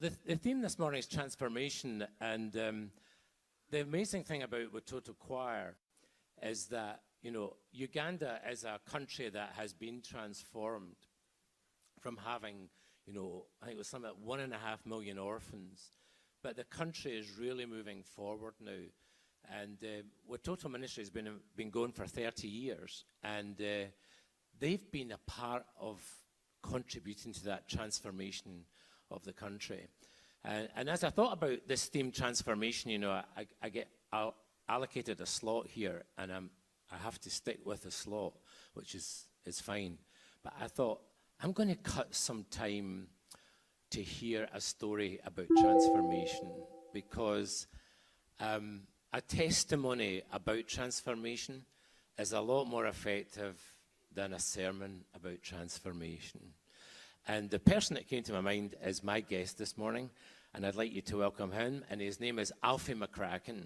The theme this morning is transformation, and the amazing thing about Watoto Choir is that, Uganda is a country that has been transformed from having, I think it was something like 1.5 million orphans, but the country is really moving forward now. And Watoto Ministry has been going for 30 years, and they've been a part of contributing to that transformation of the country. And as I thought about this theme, transformation, I get allocated a slot here, and I have to stick with the slot, which is fine. But I thought, I'm going to cut some time to hear a story about transformation, because a testimony about transformation is a lot more effective than a sermon about transformation. And the person that came to my mind is my guest this morning, and I'd like you to welcome him, and his name is Alfie McCracken.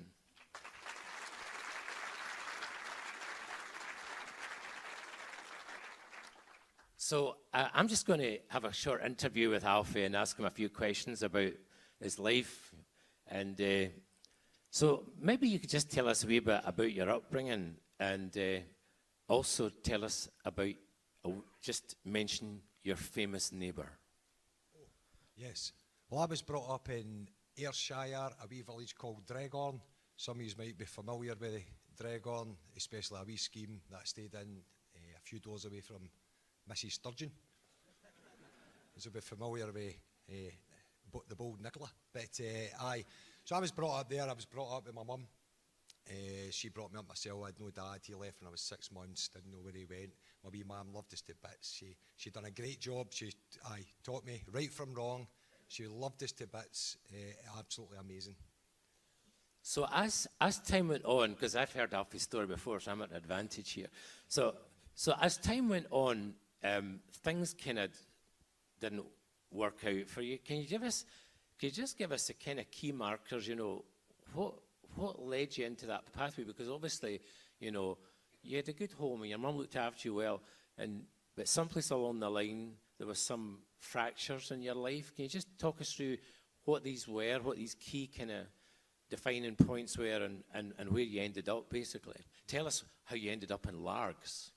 So I'm just going to have a short interview with Alfie and ask him a few questions about his life. And so maybe you could just tell us a wee bit about your upbringing, and also tell us about, just mention your famous neighbour. Oh, yes. Well, I was brought up in Ayrshire, a wee village called Dreghorn. Some of you might be familiar with Dreghorn, especially a wee scheme that I stayed in a few doors away from Mrs. Sturgeon. You'll be familiar with the Bold Nicola. But aye, so I was brought up there. I was brought up with my mum. She brought me up myself. I had no dad. He left when I was 6 months. Didn't know where he went. My wee mum loved us to bits. She done a great job. She taught me right from wrong. She loved us to bits. Absolutely amazing. So as time went on, because I've heard Alfie's story before, so I'm at an advantage here. So as time went on, things kind of didn't work out for you. Can you just give us a kind of key markers? What led you into that pathway? Because obviously, you had a good home and your mum looked after you well, but someplace along the line there was some fractures in your life. Can you just talk us through what these were, what these key kind of defining points were, and where you ended up, basically? Tell us how you ended up in Largs.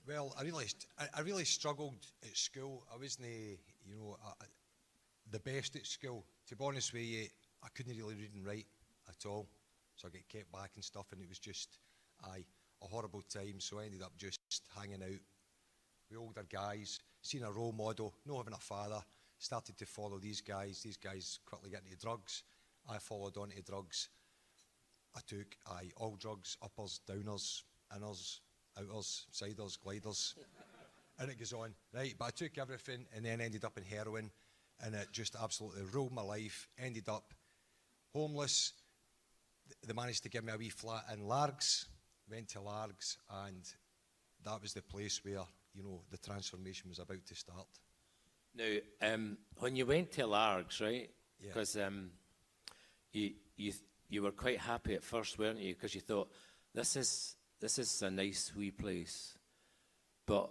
Well, I really struggled at school. I wasn't, the best at school. To be honest with you, I couldn't really read and write at all. So I got kept back and stuff, and it was just, a horrible time. So I ended up just hanging out with older guys, seeing a role model, not having a father, started to follow these guys. These guys quickly got into drugs. I followed on to drugs. I took all drugs, uppers, downers, inners, outers, siders, gliders, and it goes on. Right, but I took everything and then ended up in heroin, and it just absolutely ruled my life. Ended up homeless. They managed to give me a wee flat in Largs, went to Largs, and that was the place where, the transformation was about to start. Now, when you went to Largs, right? Yeah. Because you were quite happy at first, weren't you? Because you thought, this is a nice wee place. But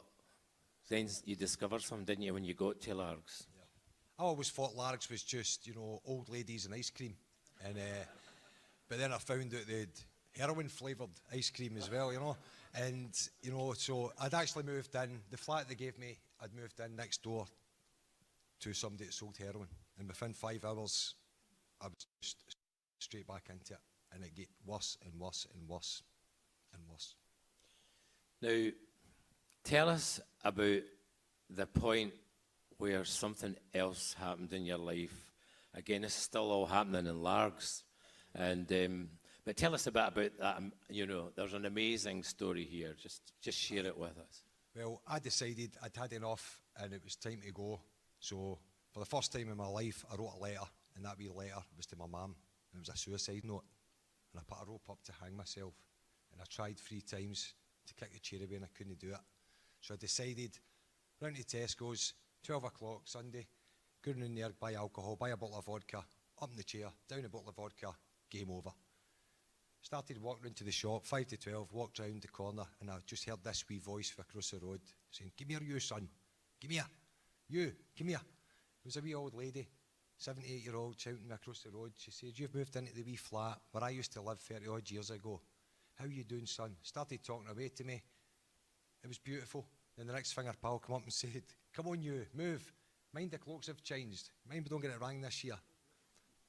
then you discovered something, didn't you, when you got to Largs? Yeah. I always thought Largs was just, old ladies and ice cream. And but then I found out they had heroin-flavoured ice cream as well, And, so I'd actually moved in. The flat they gave me, I'd moved in next door to somebody that sold heroin. And within 5 hours, I was just straight back into it. And it get worse and worse and worse and worse. Now, tell us about the point where something else happened in your life. Again, this is still all happening in Largs. But tell us a bit about that. There's an amazing story here. Just share it with us. Well, I decided I'd had enough and it was time to go. So for the first time in my life, I wrote a letter, and that wee letter was to my mum. It was a suicide note. And I put a rope up to hang myself. And I tried 3 times to kick the chair away, and I couldn't do it. So I decided, round to Tesco's, 12 o'clock Sunday, going in there, buy alcohol, buy a bottle of vodka, up in the chair, down a bottle of vodka, game over. Started walking into the shop, 5 to 12, walked round the corner, and I just heard this wee voice from across the road saying, "Come here, you son, come here, you, come here." It was a wee old lady, 78-year-old shouting me across the road. She said, "You've moved into the wee flat where I used to live 30 odd years ago. How you doing, son?" Started talking away to me. It was beautiful. Then the next thing her pal come up and said, "Come on you, move. Mind the clocks have changed. Mind we don't get it wrong this year."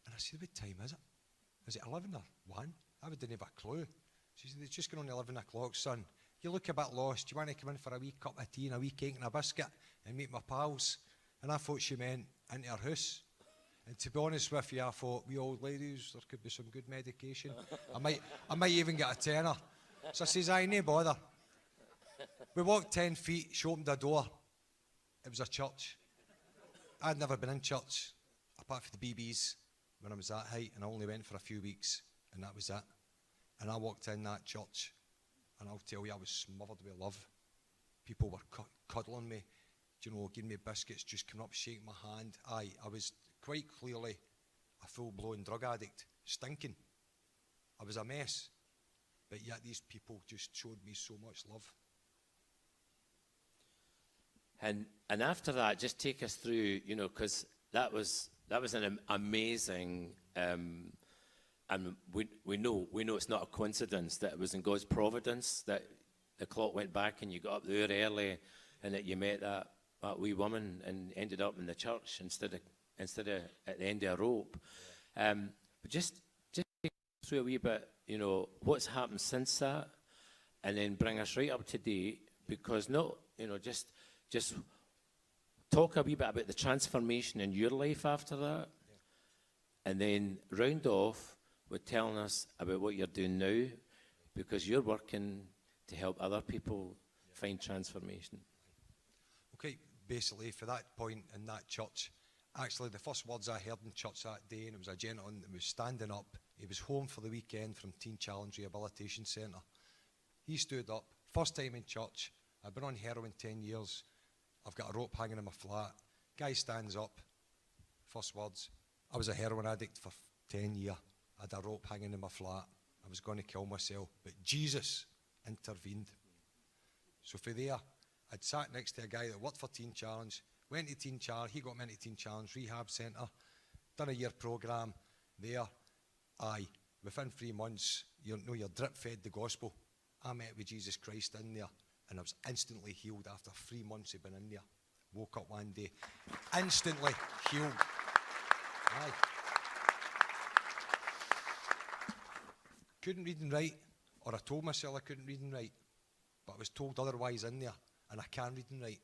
And I said, "What time is it? Is it 11 or 1? I didn't have a clue." She said, "It's just going on 11 o'clock, son. You look a bit lost. You want to come in for a wee cup of tea and a wee cake and a biscuit and meet my pals?" And I thought she meant into her house. And to be honest with you, I thought, "We old ladies, there could be some good medication. I might even get a tenner." So I says, "Aye, no bother." We walked 10 feet, she opened the door. It was a church. I'd never been in church, apart from the BBs, when I was that height, and I only went for a few weeks, and that was it. And I walked in that church, and I'll tell you, I was smothered with love. People were cuddling me, giving me biscuits, just coming up, shaking my hand. Aye, I was quite clearly a full-blown drug addict, stinking. I was a mess, but yet these people just showed me so much love. And after that, just take us through, because that was an amazing, and we know it's not a coincidence that it was in God's providence that the clock went back and you got up there early, and that you met that wee woman and ended up in the church instead of at the end of a rope. But just take us through a wee bit, what's happened since that, and then bring us right up to date, because just talk a wee bit about the transformation in your life after that, and then round off with telling us about what you're doing now, because you're working to help other people find transformation. Okay, basically, for that point in that church, actually the first words I heard in church that day, and it was a gentleman that was standing up. He was home for the weekend from Teen Challenge Rehabilitation Centre. He stood up, first time in church. I've been on heroin 10 years. I've got a rope hanging in my flat. Guy stands up. First words, "I was a heroin addict for 10 years. I had a rope hanging in my flat. I was going to kill myself, but Jesus intervened." So for there, I'd sat next to a guy that worked for Teen Challenge, went to Teen Challenge, he got me into Teen Challenge Rehab Centre, done a year programme there. Aye, within 3 months, you're drip-fed the gospel. I met with Jesus Christ in there, and I was instantly healed after 3 months of being in there. Woke up one day, instantly healed. Aye. Couldn't read and write, or I told myself I couldn't read and write, but I was told otherwise in there, and I can read and write.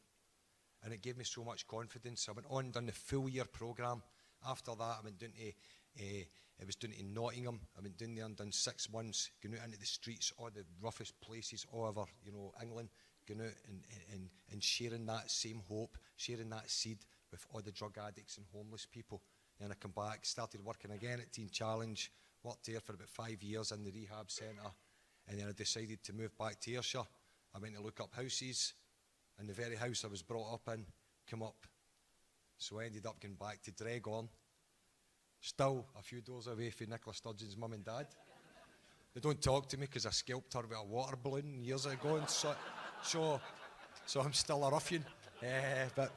And it gave me so much confidence. I went on, done the full year programme. After that, I went down to, it was down to Nottingham. I went down there and done 6 months, going out into the streets, all the roughest places all over, England, going out and sharing that same hope, sharing that seed with all the drug addicts and homeless people. Then I come back, started working again at Teen Challenge, worked there for about 5 years in the rehab centre, and then I decided to move back to Ayrshire. I went to look up houses, and the very house I was brought up in came up. So I ended up going back to Dregon, still a few doors away from Nicola Sturgeon's mum and dad. They don't talk to me because I scalped her with a water balloon years ago, and so I'm still a ruffian. But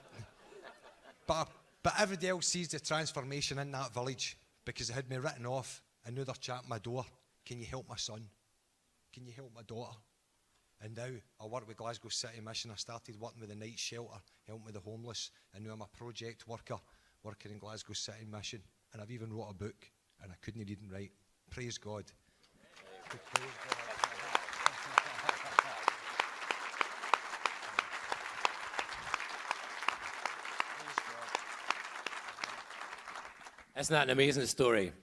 everybody else sees the transformation in that village because they had me written off, and now they're chatting my door. "Can you help my son? Can you help my daughter?" And now I work with Glasgow City Mission. I started working with the night shelter, helping with the homeless, and now I'm a project worker working in Glasgow City Mission. And I've even wrote a book, and I couldn't read and write. Praise God. Praise God. Isn't that an amazing story?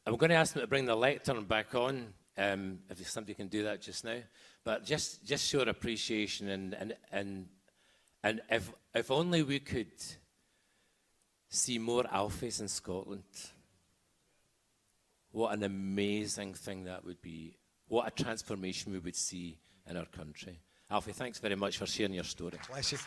I'm going to ask them to bring the lectern back on, if somebody can do that just now. But just show our appreciation, and if only we could see more Alfies in Scotland. What an amazing thing that would be. What a transformation we would see in our country. Alfie, thanks very much for sharing your story. Bless you.